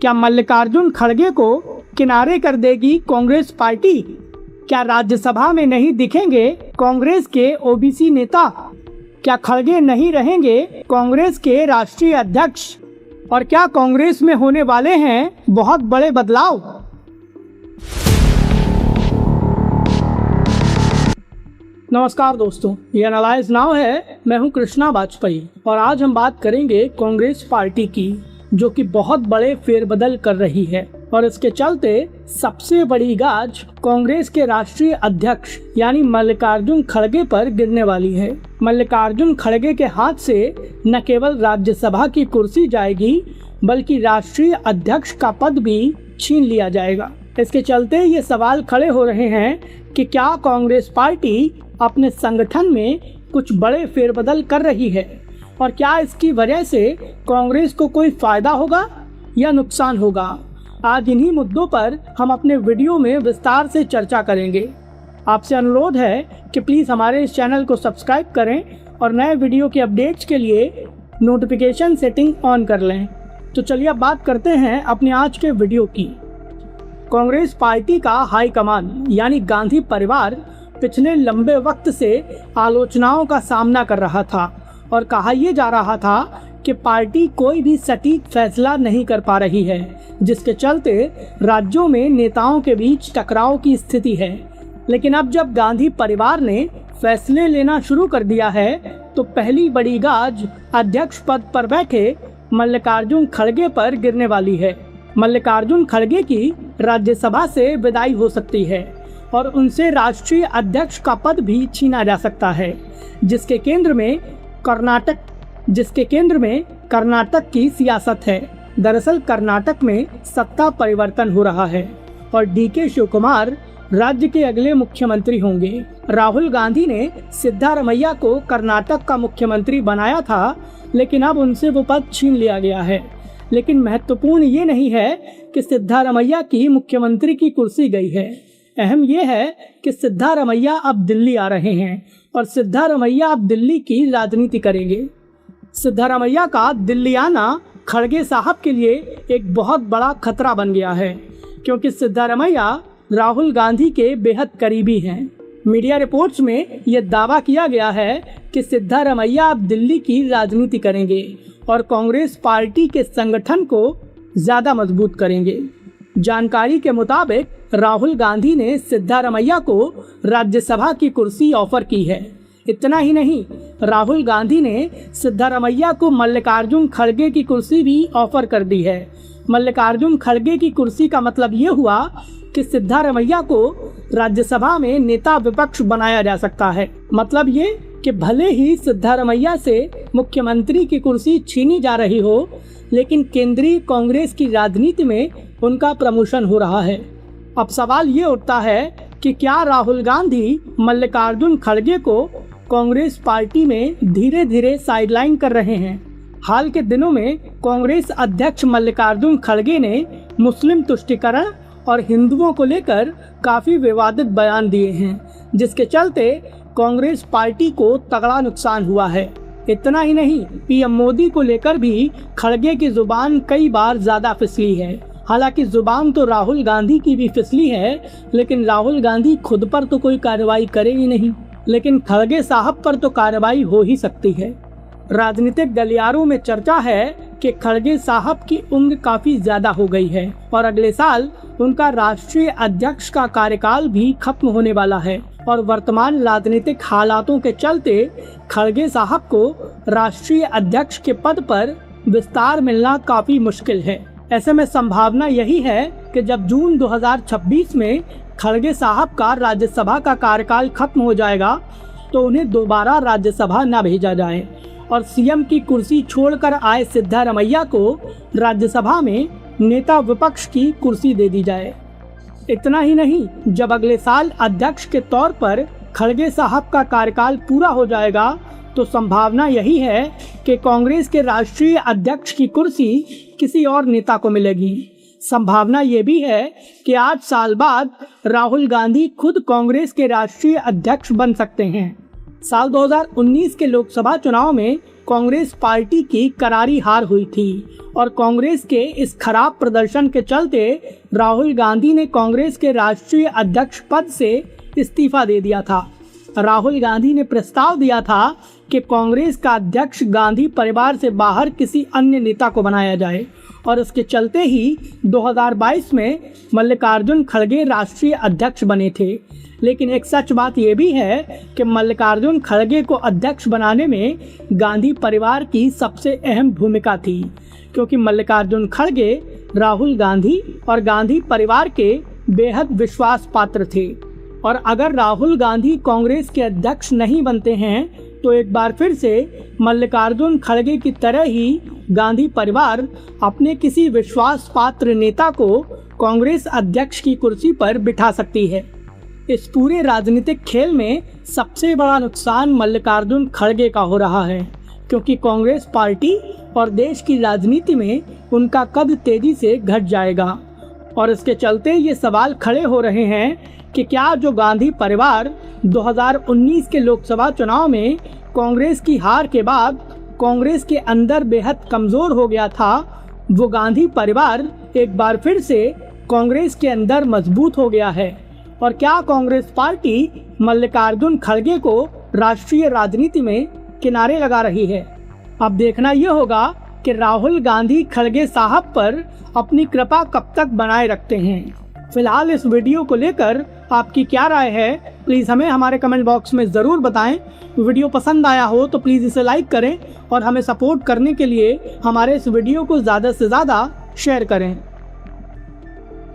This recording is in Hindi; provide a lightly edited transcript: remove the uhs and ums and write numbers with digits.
क्या मल्लिकार्जुन खड़गे को किनारे कर देगी कांग्रेस पार्टी? क्या राज्यसभा में नहीं दिखेंगे कांग्रेस के ओबीसी नेता? क्या खड़गे नहीं रहेंगे कांग्रेस के राष्ट्रीय अध्यक्ष? और क्या कांग्रेस में होने वाले हैं बहुत बड़े बदलाव? नमस्कार दोस्तों, ये एनालाइज नाउ है। मैं हूं कृष्णा वाजपेयी और आज हम बात करेंगे कांग्रेस पार्टी की, जो कि बहुत बड़े फेरबदल कर रही है और इसके चलते सबसे बड़ी गाज कांग्रेस के राष्ट्रीय अध्यक्ष यानी मल्लिकार्जुन खड़गे पर गिरने वाली है। मल्लिकार्जुन खड़गे के हाथ से न केवल राज्यसभा की कुर्सी जाएगी बल्कि राष्ट्रीय अध्यक्ष का पद भी छीन लिया जाएगा। इसके चलते ये सवाल खड़े हो रहे हैं कि क्या कांग्रेस पार्टी अपने संगठन में कुछ बड़े फेरबदल कर रही है और क्या इसकी वजह से कांग्रेस को कोई फायदा होगा या नुकसान होगा। आज इन्हीं मुद्दों पर हम अपने वीडियो में विस्तार से चर्चा करेंगे। आपसे अनुरोध है कि प्लीज़ हमारे इस चैनल को सब्सक्राइब करें और नए वीडियो के अपडेट्स के लिए नोटिफिकेशन सेटिंग ऑन कर लें। तो चलिए अब बात करते हैं अपने आज के वीडियो की। कांग्रेस पार्टी का हाईकमान यानी गांधी परिवार पिछले लंबे वक्त से आलोचनाओं का सामना कर रहा था और कहा यह जा रहा था कि पार्टी कोई भी सटीक फैसला नहीं कर पा रही है, जिसके चलते राज्यों में नेताओं के बीच टकराव की स्थिति है। लेकिन अब जब गांधी परिवार ने फैसले लेना शुरू कर दिया है तो पहली बड़ी गाज अध्यक्ष पद पर बैठे मल्लिकार्जुन खड़गे पर गिरने वाली है। मल्लिकार्जुन खड़गे की राज्यसभा से विदाई हो सकती है और उनसे राष्ट्रीय अध्यक्ष का पद भी छीना जा सकता है, जिसके केंद्र में कर्नाटक की सियासत है। दरअसल कर्नाटक में सत्ता परिवर्तन हो रहा है और डीके शिवकुमार राज्य के अगले मुख्यमंत्री होंगे। राहुल गांधी ने सिद्धारमैया को कर्नाटक का मुख्यमंत्री बनाया था, लेकिन अब उनसे वो पद छीन लिया गया है। लेकिन महत्वपूर्ण ये नहीं है कि सिद्धारमैया की मुख्यमंत्री की कुर्सी गई है। अहम यह है कि सिद्धारमैया अब दिल्ली आ रहे हैं और सिद्धारमैया अब दिल्ली की राजनीति करेंगे। सिद्धारमैया का दिल्ली आना खड़गे साहब के लिए एक बहुत बड़ा खतरा बन गया है, क्योंकि सिद्धारमैया राहुल गांधी के बेहद करीबी हैं। मीडिया रिपोर्ट्स में यह दावा किया गया है कि सिद्धारमैया अब दिल्ली की राजनीति करेंगे और कांग्रेस पार्टी के संगठन को ज्यादा मजबूत करेंगे। जानकारी के मुताबिक राहुल गांधी ने सिद्धारमैया को राज्यसभा की कुर्सी ऑफर की है। इतना ही नहीं, राहुल गांधी ने सिद्धारमैया को मल्लिकार्जुन खड़गे की कुर्सी भी ऑफर कर दी है। मल्लिकार्जुन खड़गे की कुर्सी का मतलब ये हुआ कि सिद्धारमैया को राज्यसभा में नेता विपक्ष बनाया जा सकता है। मतलब ये कि भले ही सिद्धारमैया से मुख्यमंत्री की कुर्सी छीनी जा रही हो, लेकिन केंद्रीय कांग्रेस की राजनीति में उनका प्रमोशन हो रहा है। अब सवाल ये उठता है कि क्या राहुल गांधी मल्लिकार्जुन खड़गे को कांग्रेस पार्टी में धीरे धीरे साइडलाइन कर रहे हैं। हाल के दिनों में कांग्रेस अध्यक्ष मल्लिकार्जुन खड़गे ने मुस्लिम तुष्टीकरण और हिंदुओं को लेकर काफी विवादित बयान दिए हैं, जिसके चलते कांग्रेस पार्टी को तगड़ा नुकसान हुआ है। इतना ही नहीं, पीएम मोदी को लेकर भी खड़गे की जुबान कई बार ज्यादा फिसली है। हालांकि जुबान तो राहुल गांधी की भी फिसली है, लेकिन राहुल गांधी खुद पर तो कोई कार्रवाई करे ही नहीं, लेकिन खड़गे साहब पर तो कार्रवाई हो ही सकती है। राजनीतिक गलियारों में चर्चा है कि खड़गे साहब की उम्र काफी ज्यादा हो गई है और अगले साल उनका राष्ट्रीय अध्यक्ष का कार्यकाल भी खत्म होने वाला है और वर्तमान राजनीतिक हालातों के चलते खड़गे साहब को राष्ट्रीय अध्यक्ष के पद पर विस्तार मिलना काफी मुश्किल है। ऐसे में संभावना यही है कि जब जून 2026 में खड़गे साहब का राज्यसभा का कार्यकाल खत्म हो जाएगा तो उन्हें दोबारा राज्यसभा न भेजा जाए और सीएम की कुर्सी छोड़कर आए सिद्धारमैया को राज्यसभा में नेता विपक्ष की कुर्सी दे दी जाए। इतना ही नहीं, जब अगले साल अध्यक्ष के तौर पर खड़गे साहब का कार्यकाल पूरा हो जाएगा तो संभावना यही है कि कांग्रेस के राष्ट्रीय अध्यक्ष की कुर्सी किसी और नेता को मिलेगी। संभावना ये भी है कि 8 साल बाद राहुल गांधी खुद कांग्रेस के राष्ट्रीय अध्यक्ष बन सकते हैं। साल 2019 के लोकसभा चुनाव में कांग्रेस पार्टी की करारी हार हुई थी और कांग्रेस के इस खराब प्रदर्शन के चलते राहुल गांधी ने कांग्रेस के राष्ट्रीय अध्यक्ष पद से इस्तीफा दे दिया था। राहुल गांधी ने प्रस्ताव दिया था कि कांग्रेस का अध्यक्ष गांधी परिवार से बाहर किसी अन्य नेता को बनाया जाए और इसके चलते ही 2022 में मल्लिकार्जुन खड़गे राष्ट्रीय अध्यक्ष बने थे। लेकिन एक सच बात यह भी है कि मल्लिकार्जुन खड़गे को अध्यक्ष बनाने में गांधी परिवार की सबसे अहम भूमिका थी, क्योंकि मल्लिकार्जुन खड़गे राहुल गांधी और गांधी परिवार के बेहद विश्वास पात्र थे। और अगर राहुल गांधी कांग्रेस के अध्यक्ष नहीं बनते हैं तो एक बार फिर से मल्लिकार्जुन खड़गे की तरह ही गांधी परिवार अपने किसी विश्वास पात्र नेता को कांग्रेस अध्यक्ष की कुर्सी पर बिठा सकती है। इस पूरे राजनीतिक खेल में सबसे बड़ा नुकसान मल्लिकार्जुन खड़गे का हो रहा है, क्योंकि कांग्रेस पार्टी और देश की राजनीति में उनका कद तेजी से घट जाएगा। और इसके चलते ये सवाल खड़े हो रहे हैं कि क्या जो गांधी परिवार 2019 के लोकसभा चुनाव में कांग्रेस की हार के बाद कांग्रेस के अंदर बेहद कमज़ोर हो गया था, वो गांधी परिवार एक बार फिर से कांग्रेस के अंदर मजबूत हो गया है। और क्या कांग्रेस पार्टी मल्लिकार्जुन खड़गे को राष्ट्रीय राजनीति में किनारे लगा रही है? अब देखना यह होगा कि राहुल गांधी खड़गे साहब पर अपनी कृपा कब तक बनाए रखते हैं। फिलहाल इस वीडियो को लेकर आपकी क्या राय है, प्लीज़ हमें हमारे कमेंट बॉक्स में ज़रूर बताएं। वीडियो पसंद आया हो तो प्लीज़ इसे लाइक करें और हमें सपोर्ट करने के लिए हमारे इस वीडियो को ज़्यादा से ज़्यादा शेयर करें।